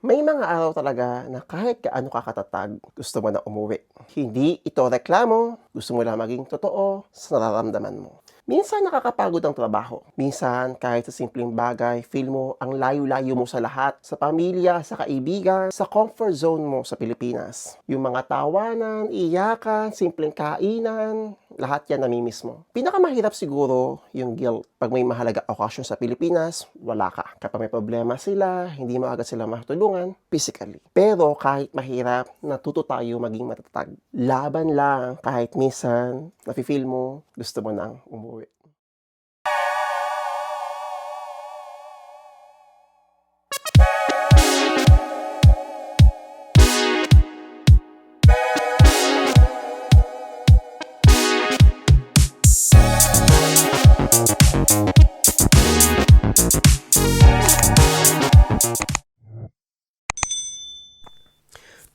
May mga araw talaga na kahit gaano ka katatag, gusto mo na umuwi. Hindi ito reklamo, gusto mo lang maging totoo sa nararamdaman mo. Minsan nakakapagod ang trabaho. Minsan kahit sa simpleng bagay, feel mo ang layo-layo mo sa lahat. Sa pamilya, sa kaibigan, sa comfort zone mo sa Pilipinas. Yung mga tawanan, iyakan, simpleng kainan, lahat yan namimiss mo. Pinakamahirap siguro yung guilt. Pag may mahalaga okasyon sa Pilipinas, wala ka. Kapag may problema sila, hindi mo agad sila matulungan physically. Pero kahit mahirap, natuto tayo maging matatag. Laban lang kahit minsan, nafe-feel mo, gusto mo nang umuwi.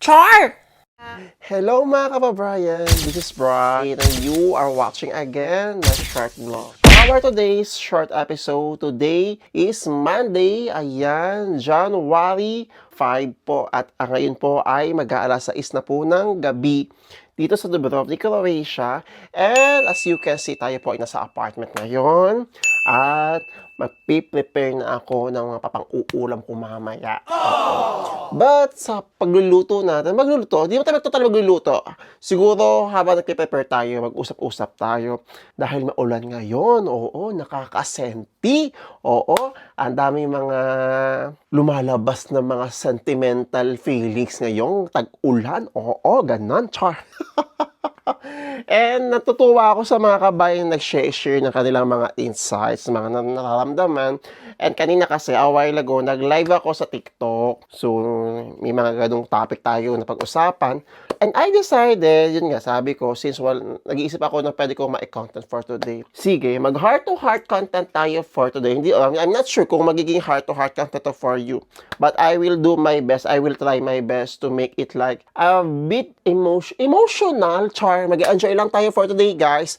Char! Hello mga kababayan, this is Brian and you are watching again my short vlog. Our today's short episode, today is Monday, ayan, January 5 po at ngayon po ay mag-aalas 6 na po ng gabi dito sa Dubrovnik, Croatia. And as you can see, tayo po ay nasa apartment ngayon at magpiprepare na ako ng mga papang-uulam ko mamaya. But sa pagluluto natin, di mo tayo total magluluto. Siguro habang nagpe-prepare tayo, mag-usap-usap tayo. Dahil maulan ngayon, oo, nakakasenti. Oo, ang dami mga lumalabas na mga sentimental feelings ngayong tag-ulan. Oo, ganon, char. And natutuwa ako sa mga kabayan nag-share ng kanilang mga insights, mga nararamdaman. And kanina kasi, a while ago, nag-live ako sa TikTok. So, may mga ganung topic tayo na pag-usapan. And I decided, yun nga, sabi ko, since nag-iisip ako na pwede ko ma-content for today. Sige, mag-heart-to-heart content tayo for today. I'm not sure kung magiging heart-to-heart content to for you. But I will do my best. I will try my best to make it like a bit emotional, char. Mag-enjoy lang tayo for today, guys.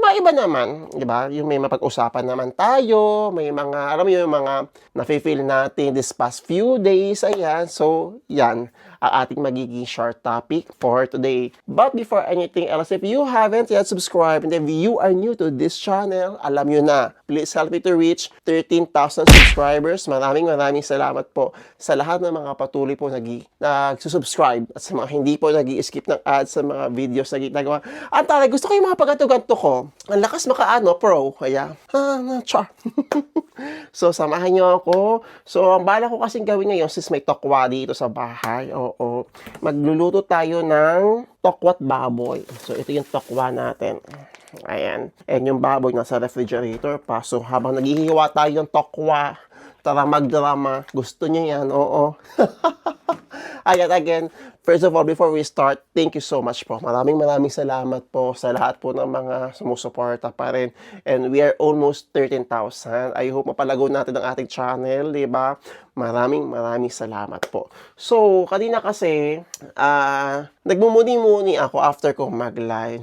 Maiba naman, di ba? Yung may mapag-usapan naman tayo, may mga, alam mo yung mga nafe-feel natin this past few days, ayan. So, yan, ang ating magiging short topic for today. But before anything else, if you haven't yet subscribed, and if you are new to this channel, alam nyo na, please help me to reach 13,000 subscribers. Maraming salamat po sa lahat ng mga patuloy po nag-subscribe at sa mga hindi po nag-skip ng ads sa mga videos na ginagawa. At talaga, gusto ko yung mga pagganto-ganto ko. Ang lakas makaano, pro. Kaya, char. So, samahan nyo ako. So, ang bala ko kasing gawin ngayon, since may tokwa dito sa bahay, oo, magluluto tayo ng tokwat baboy. So, ito yung tokwa natin. Ayan. And yung baboy nasa refrigerator pa. So, habang naghihiwa tayo ng tokwa, tara magdrama. Gusto nyo yan, oo. Ayan, again, first of all, before we start, thank you so much po. Maraming salamat po sa lahat po ng mga sumusuporta pa rin. And we are almost 13,000. I hope mapalago natin ang ating channel, di ba? Maraming salamat po. So, kanina kasi, nagmumuni-muni ako after kong mag-live.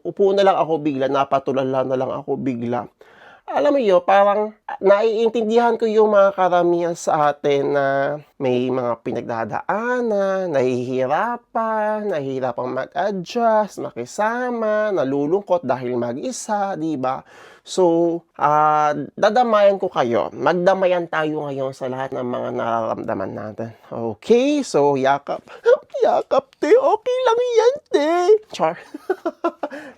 Upo na lang ako bigla, napatulala na lang ako bigla. Alam mo yun, parang naiintindihan ko yung mga karamihan sa atin na may mga pinagdadaanan, nahihirapan mag-adjust, makisama, nalulungkot dahil mag-isa, di ba? So, dadamayan ko kayo. Magdamayan tayo ngayon sa lahat ng mga nararamdaman natin. Okay, so yakap. Yakap, te. Okay lang yan, te. Char.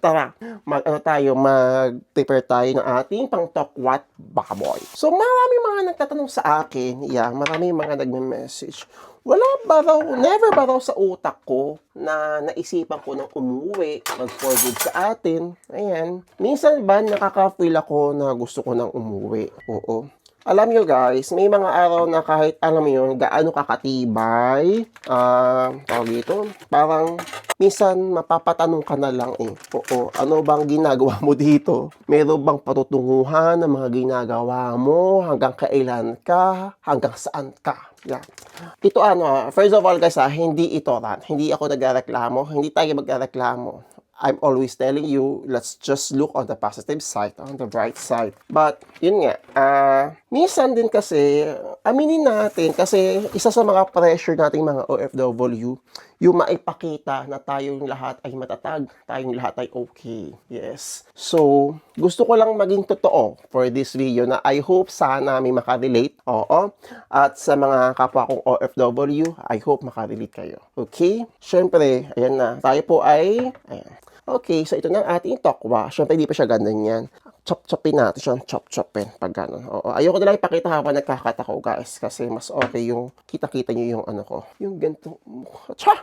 Tara, mag-prepare tayo ng ating pang tokwat baboy. So, maraming mga nagtatanong sa akin, maraming mga nagme-message. Never ba raw sa utak ko na naisipan ko ng umuwi, mag-for good sa atin. Ayan. Minsan ba nakaka-feel ako na gusto ko nang umuwi? Oo. Alam nyo guys, may mga araw na kahit alam mo yun, gaano kakatibay, tawag dito, parang minsan mapapatanong ka na lang oo, ano bang ginagawa mo dito? Meron bang patutunguhan ng mga ginagawa mo? Hanggang kailan ka? Hanggang saan ka? Yeah. Ito first of all guys hindi ito hindi ako nagreklamo, hindi tayo magreklamo. I'm always telling you, let's just look on the positive side, on the bright side. But, yun nga, minsan din kasi, aminin natin, kasi isa sa mga pressure nating mga OFW, yung maipakita na tayong lahat ay matatag, tayong lahat ay okay. Yes. So, gusto ko lang maging totoo for this video na I hope sana may makarelate. Oo. At sa mga kapwa kong OFW, I hope makarelate kayo. Okay? Siyempre, ayan na. Tayo po ay, ayan. Okay, so ito na ang ating tokwa. Siyempre, hindi pa siya ganun yan. Chop-chopin natin siya. Chop-chopin. Pag gano'n. Oo. Ayoko na lang ipakita habang nagkakat ako, guys. Kasi mas okay yung kita-kita nyo yung ano ko. Yung ganitong mukha. Tsa!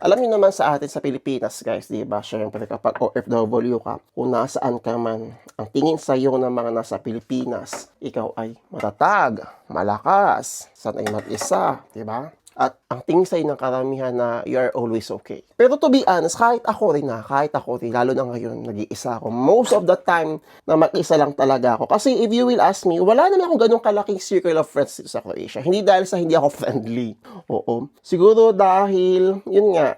Alam niyo naman sa atin sa Pilipinas, guys, di ba? Siyempre, kapag OFW ka, kung nasaan ka man, ang tingin sa iyo ng mga nasa Pilipinas, ikaw ay matatag, malakas, sanay mag-isa, di ba? At ang tingin sa'yo ng karamihan na you are always okay. Pero to be honest, kahit ako rin, lalo na ngayon, nag-iisa ako. Most of the time na mag-isa lang talaga ako. Kasi if you will ask me, wala naman akong ganung kalaking circle of friends dito sa Croatia. Hindi dahil sa hindi ako friendly. Oo. Siguro dahil, yun nga,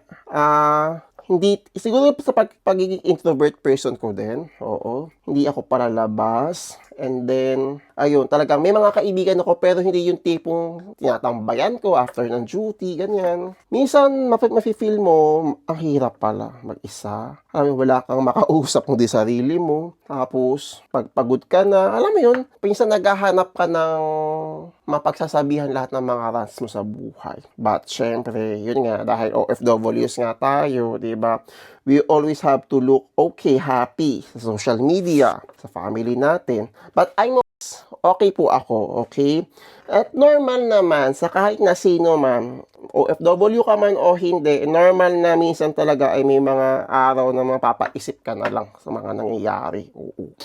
hindi, siguro sa pagiging introvert person ko din. Oo. Hindi ako palalabas. And then, ayun, talagang may mga kaibigan ako pero hindi yung tipong tinatambayan ko after ng duty, ganyan. Minsan, mafe-feel mo, ang hirap pala mag-isa. Alam mo, wala kang makausap mo di sarili mo. Tapos, pag pagod ka na, alam mo yun, minsan naghahanap ka ng mapagsasabihan lahat ng mga rants mo sa buhay. But, syempre, yun nga, dahil OFWs nga tayo, di ba? We always have to look okay, happy sa social media, sa family natin. But I'm okay po ako, okay? At normal naman, sa kahit na sino man, OFW ka man o hindi, normal na minsan talaga ay may mga araw na mapapaisip ka na lang sa mga nangyayari. Oo.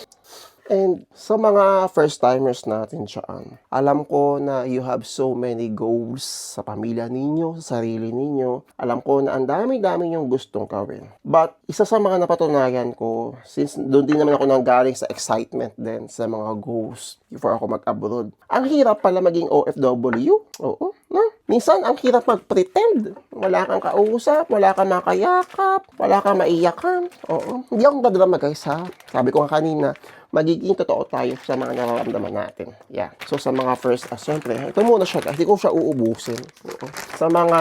And sa mga first-timers natin dyan, alam ko na you have so many goals sa pamilya ninyo, sa sarili ninyo. Alam ko na ang dami-dami yung gustong gawin. But isa sa mga napatunayan ko, since doon din naman ako nanggaling sa excitement din sa mga goals before ako mag-abroad, ang hirap pala maging OFW. Oo, no? Minsan, ang hirap mag-pretend. Wala kang kausap, wala kang makayakap, wala kang maiyakan. Oo. Hindi akong dadrama, guys, ha? Sabi ko nga kanina, magiging totoo tayo sa mga nararamdaman natin. Yeah. So, sa mga first, siyempre, ito muna siya, guys. Hindi ko siya uubusin. Oo. Sa mga,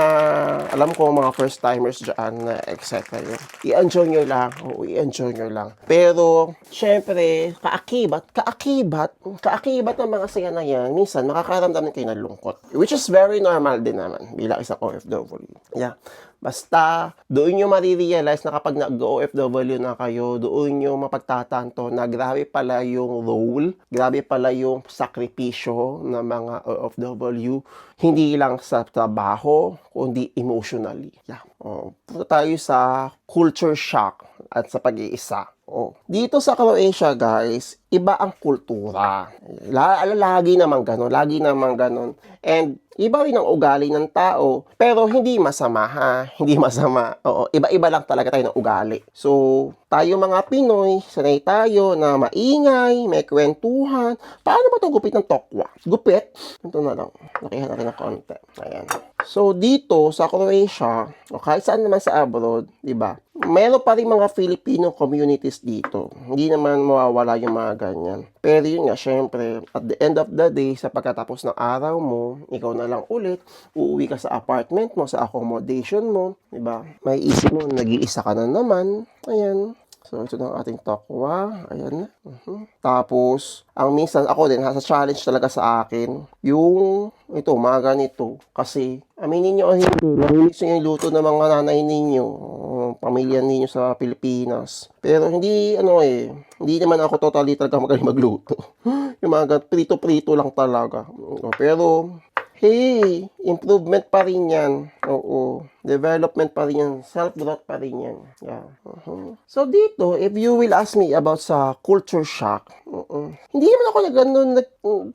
alam ko, mga first-timers dyan na etc. I-enjoy nyo lang. Oo, i-enjoy nyo lang. Pero, siyempre, kaakibat ng mga saya na yan, minsan, makakaramdam din kayo ng lungkot. Which is very normal din naman bilang isang OFW. Yeah. Basta, doon nyo marirealize na kapag nag-OFW na kayo, doon nyo mapagtatanto na grabe pala yung role, grabe pala yung sakripisyo ng mga OFW, hindi lang sa trabaho, kundi emotionally. Yeah. Punta tayo sa culture shock at sa pag-iisa. Dito sa Croatia, guys, iba ang kultura. Lagi naman ganun. And iba rin ang ugali ng tao, pero hindi masama, ha? Hindi masama. Oo, iba-iba lang talaga tayo ng ugali. So, tayo mga Pinoy, sanay tayo na maingay, may kwentuhan. Paano ba itong gupit ng tokwa? Gupit? Ito na lang. Nakihan natin ng konti. Ayan. So, dito sa Croatia, o kahit saan naman sa abroad, di ba? Meron pa rin mga Filipino communities dito. Hindi naman mawawala yung mga ganyan. Pero yun nga, syempre, at the end of the day, sa pagkatapos ng araw mo, ikaw na lang ulit, uuwi ka sa apartment mo, sa accommodation mo, di ba? May isip mo, nag-iisa ka na naman. Ayan. So, ito na ang ating tokwa. Ayan na. Tapos, ang minsan, ako din, sa challenge talaga sa akin, yung, ito, mga ganito. Kasi, aminin nyo, hindi, narinig nyo yung luto ng mga nanay ninyo, pamilya ninyo sa Pilipinas. Pero, hindi naman ako totally talaga magaling magluto. Yung mga prito-prito lang talaga. Pero, hey, improvement pa rin yan. Oo. Development pa rin yan. Self-growth pa rin yan. Yeah. So, dito, if you will ask me about sa culture shock, hindi naman ako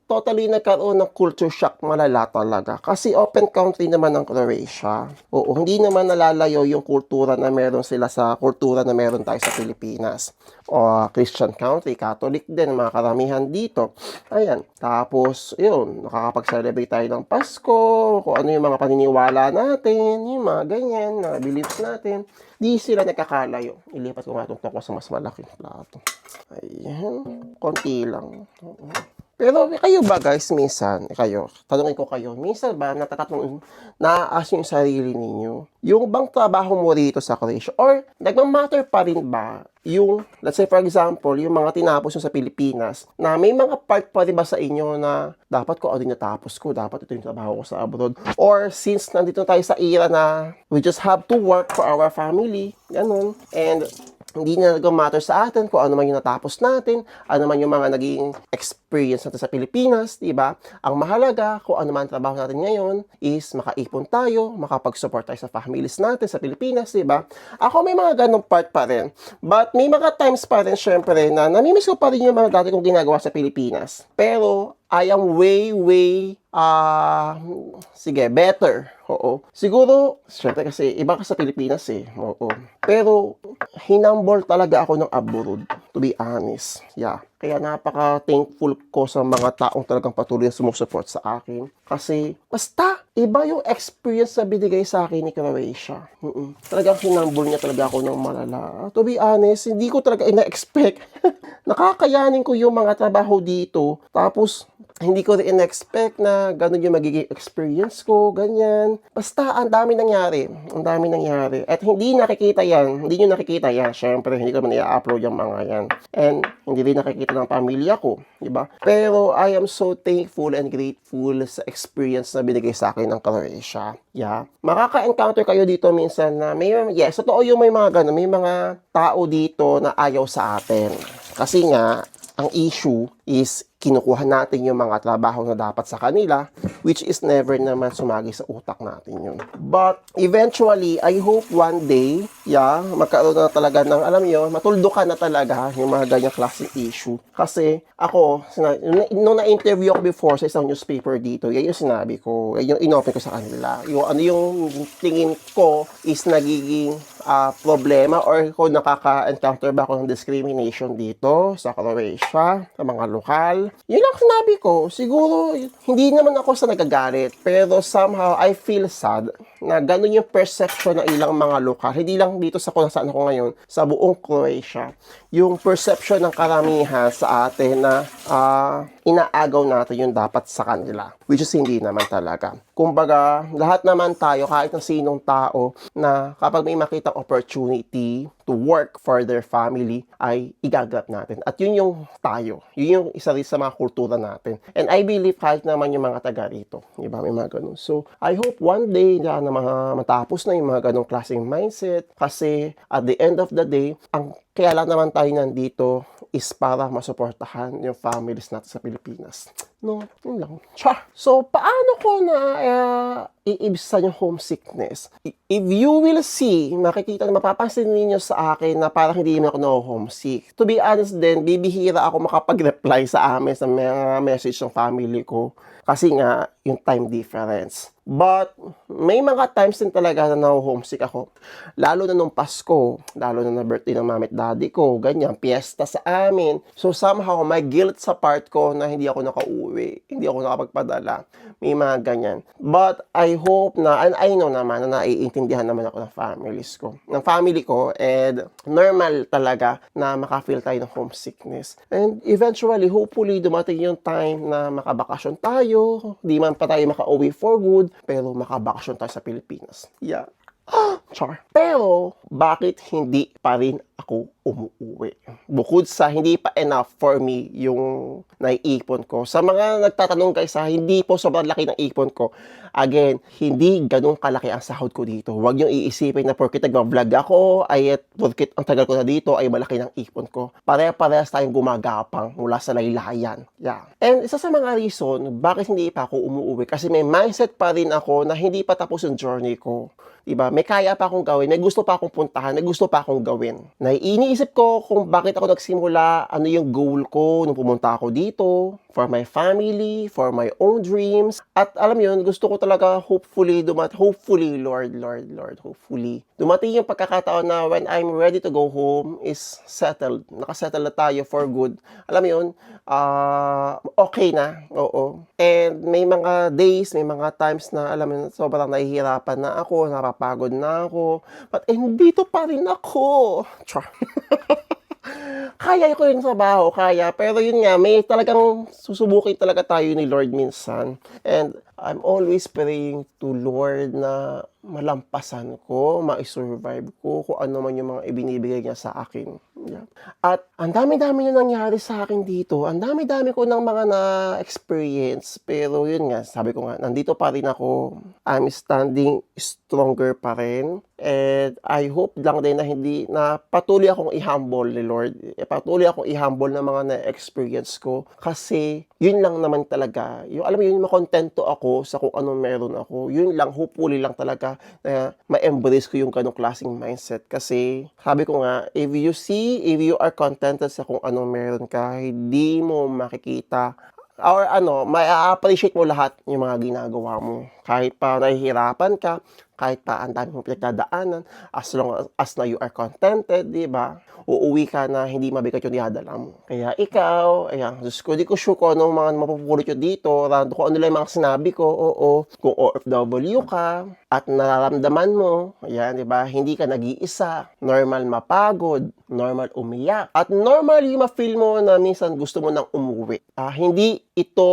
totally nagkaroon ng culture shock malala talaga. Kasi open country naman ng Croatia. Oo, hindi naman nalalayo yung kultura na meron sila sa kultura na meron tayo sa Pilipinas. O Christian country, Catholic din, mga karamihan dito. Ayan. Tapos, yun, nakakapag-celebrate tayo ng Pasko, tayo, kung ano yung mga paniniwala natin, yung mga ganyan, na beliefs natin. Di sila nagkakalayo. Ilipat ko nga itong toko sa mas malaking plato. Ayan, konti lang. Oo. Pero kayo ba guys, minsan, tanungin ko kayo, minsan ba na-ask yung sarili ninyo, yung bang trabaho mo rito sa Croatia, or nagmamatter pa rin ba yung, let's say for example, yung mga tinapos nyo sa Pilipinas, na may mga part pa rin ba sa inyo na dapat ko ano yung natapos ko, dapat ito yung trabaho ko sa abroad, or since nandito tayo sa era na we just have to work for our family, ganun, and hindi na nag-matter sa atin kung ano man yung natapos natin, ano man yung mga naging experience natin sa Pilipinas, di ba? Ang mahalaga, kung ano man ang trabaho natin ngayon, is makaipon tayo, makapag-support tayo sa families natin sa Pilipinas, di ba? Ako may mga ganong part pa rin. But may mga times pa rin, syempre, na namimiss ko pa rin yung mga dati kong ginagawa sa Pilipinas. Pero, I am way, better. Oo. Siguro, syempre kasi, iba ka sa Pilipinas eh. Oo. Pero, hinambol talaga ako ng abroad, to be honest. Yeah. Kaya napaka-thankful ko sa mga taong talagang patuloy na sumusupport sa akin. Kasi, basta, iba yung experience na binigay sa akin ni Croatia. Talagang hinambol niya talaga ako ng malala. To be honest, hindi ko talaga ina-expect. Nakakayanin ko yung mga trabaho dito. Tapos, hindi ko rin in-expect na ganun yung magiging experience ko, ganyan. Basta, ang dami nangyari. Ang dami nangyari. At hindi nakikita yan. Hindi nyo nakikita yan. Siyempre, hindi ko naman i-upload yung mga yan. And, hindi rin nakikita ng pamilya ko. Diba? Pero, I am so thankful and grateful sa experience na binigay sa akin ng Croatia. Yeah. Makaka-encounter kayo dito minsan na yes, totoo yung may mga ganun. May mga tao dito na ayaw sa atin. Kasi nga, ang issue is kinukuha natin yung mga trabaho na dapat sa kanila, which is never naman sumagi sa utak natin yun. But eventually, I hope one day, magkaroon na talaga ng, alam nyo, matuldukan na talaga yung mga ganyang klaseng issue. Kasi ako, nung na-interview ako before sa isang newspaper dito, yan yung sinabi ko, yan yung inopen ko sa kanila. Yung ano yung tingin ko is nagiging problema or kung nakaka-encounter ba ako ng discrimination dito sa Croatia, sa mga lokal. Yun lang sinabi ko. Siguro, hindi naman ako sa nagagalit. Pero somehow, I feel sad na ganun yung perception ng ilang mga lokal. Hindi lang dito sa kung saan ako ngayon, sa buong Croatia. Yung perception ng karamihan sa atin na inaagaw natin yung dapat sa kanila. Which is hindi naman talaga. Kumbaga, lahat naman tayo, kahit na sinong tao, na kapag may makitang opportunity to work for their family, ay igagrab natin. At yun yung tayo. Yun yung isa rin sa mga kultura natin. And I believe kahit naman yung mga taga rito. Diba? May mga ganun. So, I hope one day na matapos na yung mga ganung klaseng mindset. Kasi at the end of the day, ang kaya lang naman tayo nandito is para masuportahan yung families natin sa Pilipinas. No, yun lang. So, paano ko na iibsan yung homesickness? If you will see, mapapansin ninyo sa akin na parang hindi naman ako na-homesick. To be honest din, bibihira ako makapag-reply sa amin sa mga message ng family ko. Kasi nga, yung time difference. But, may mga times din talaga na na-homesick ako. Lalo na nung Pasko, lalo na birthday ng mami at daddy ko, ganyan, piyesta sa amin. So, somehow, may guilt sa part ko na hindi ako nakauwi, hindi ako nakapagpadala. May mga ganyan. But, I hope na, and I know naman na naiintindihan naman ako ng family ko, and normal talaga na makafeel tayo ng homesickness. And eventually, hopefully, dumating yung time na makabakasyon tayo, di man pa tayo makauwi for good, pero makabakasyon tayo sa Pilipinas. Yeah. Char. Pero, bakit hindi pa rin ako umuwi? Bukod sa hindi pa enough for me yung naiipon ko. Sa mga nagtatanong guys, hindi po sobrang laki ng ipon ko. Again, hindi ganun kalaki ang sahod ko dito. Huwag niyong iisipin na porkit nag-vlog ako, ay porkit ang tagal ko na dito, ay malaki ng ipon ko. Pare-parehas tayong gumagapang mula sa laylayan. Yeah. And isa sa mga reason, bakit hindi pa ako umuwi? Kasi may mindset pa rin ako na hindi pa tapos yung journey ko. Diba? May kaya pa akong gawin, may gusto pa akong puntahan, may gusto pa akong gawin. Na iniisip iniisip ko kung bakit ako nagsimula, ano yung goal ko nung pumunta ako dito, for my family, for my own dreams. At alam yun, gusto ko talaga hopefully, hopefully, dumating yung pagkakataon na when I'm ready to go home is settled. Nakasettle na tayo for good. Alam mo yun, okay na, oo. And may mga days, may mga times na alam mo yun, sobrang nahihirapan na ako, napapagod na ako, but dito pa rin ako. Char. Kaya ko yung trabaho, kaya. Pero yun nga, may talagang susubukin talaga tayo ni Lord minsan. And I'm always praying to Lord na malampasan ko, ma-survive ko, kung ano man yung mga ibinibigay niya sa akin. Yeah. At ang dami-dami na nangyari sa akin dito. Ang dami-dami ko ng mga na-experience. Pero yun nga, sabi ko nga, nandito pa rin ako. I'm standing stronger pa rin. And I hope lang din na hindi na patuloy akong i-humble ni Lord. Patuloy akong i-humble ng mga na-experience ko. Kasi yun lang naman talaga. Yung, alam mo yun, makontento ako sa kung anong meron ako. Yun lang, hopefully lang talaga na ma-embrace ko yung ganong klaseng mindset. Kasi sabi ko nga, if you are contented sa kung anong meron ka, hindi mo makikita or ma-appreciate mo lahat yung mga ginagawa mo. Kahit pa nahihirapan ka, kahit pa ang dami mong pinagdadaanan, as long as na you are contented, di ba? Uuwi ka na hindi mabigat yung dinadala mo. Kaya ikaw, ayan, Diyos ko, di ko sure kung anong mga mapupulot yun dito, kung ano lang yung mga sinabi ko, oo, kung OFW ka, at nararamdaman mo, ayan, di ba, hindi ka nag-iisa, normal mapagod, normal umiyak, at normal yung ma-feel mo na minsan gusto mo nang umuwi. Hindi ito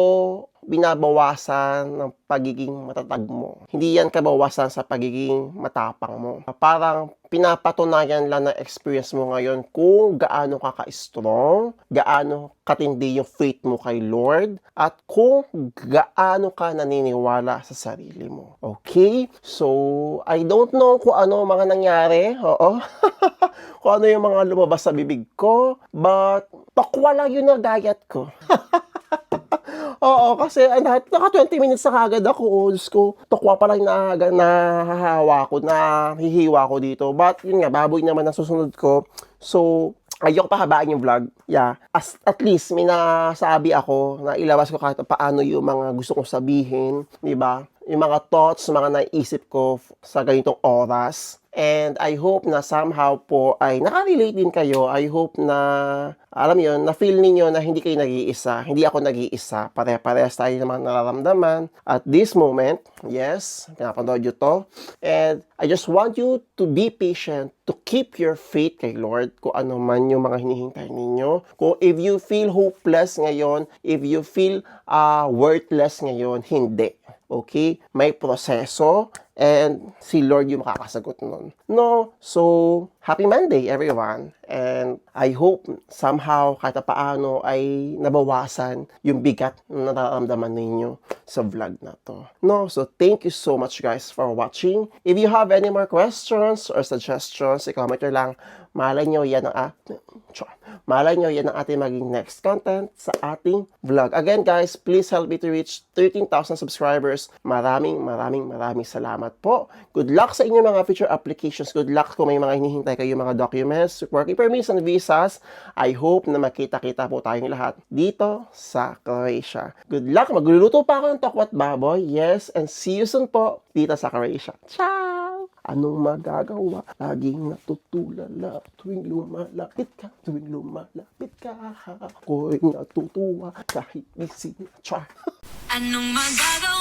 binabawasan ng pagiging matatag mo. Hindi yan kabawasan sa pagiging matapang mo. Parang pinapatunayan lang ng experience mo ngayon kung gaano ka ka-strong, gaano katindi yung faith mo kay Lord, at kung gaano ka naniniwala sa sarili mo. Okay? So, I don't know kung ano mga nangyari. Oo. Kung ano yung mga lumabas sa bibig ko, but pakwala yun na diet ko. Oo, kasi naka 20 minutes na kagad ako. Oh, Diyos ko, tokwa pa lang nahahawa ko, nahihiwa ko dito. But, yun nga, baboy naman ang susunod ko. So, ayoko pa habaan yung vlog. Yeah. At least, may nasabi ako na ilabas ko kahit paano yung mga gusto kong sabihin. Diba? Yung mga thoughts, mga naisip ko sa ganitong oras. And I hope na somehow po ay nakarelate din kayo. I hope na, alam yun, na-feel ninyo na hindi kayo nag-iisa. Hindi ako nag-iisa. Pare-parehas tayo naman nararamdaman. At this moment, yes, pinapanood nyo to. And I just want you to be patient, to keep your faith kay Lord, kung ano man yung mga hinihintay ninyo. Kung if you feel hopeless ngayon, if you feel worthless ngayon, hindi. Okay? May proseso. And si Lord yung makakasagot nun. No? So, happy Monday, everyone. And I hope somehow, kahit paano, ay nabawasan yung bigat na nararamdaman ninyo sa vlog na to. No? So, thank you so much, guys, for watching. If you have any more questions or suggestions, i-comment nyo lang. Malay nyo yan ang ating maging next content sa ating vlog. Again, guys, please help me to reach 13,000 subscribers. Maraming salamat po. Good luck sa inyong mga future applications. Good luck kung may mga hinihintay kayo mga documents, working permits and visas. I hope na makita-kita po tayong lahat dito sa Croatia. Good luck. Magluluto pa ako ng tokwat baboy. Yes, and see you soon po dito sa Croatia. Ciao! Anong magagawa? Laging natutulala tuwing lumalapit ka. Ako'y natutuwa kahit busy na. Char! Anong magagawa?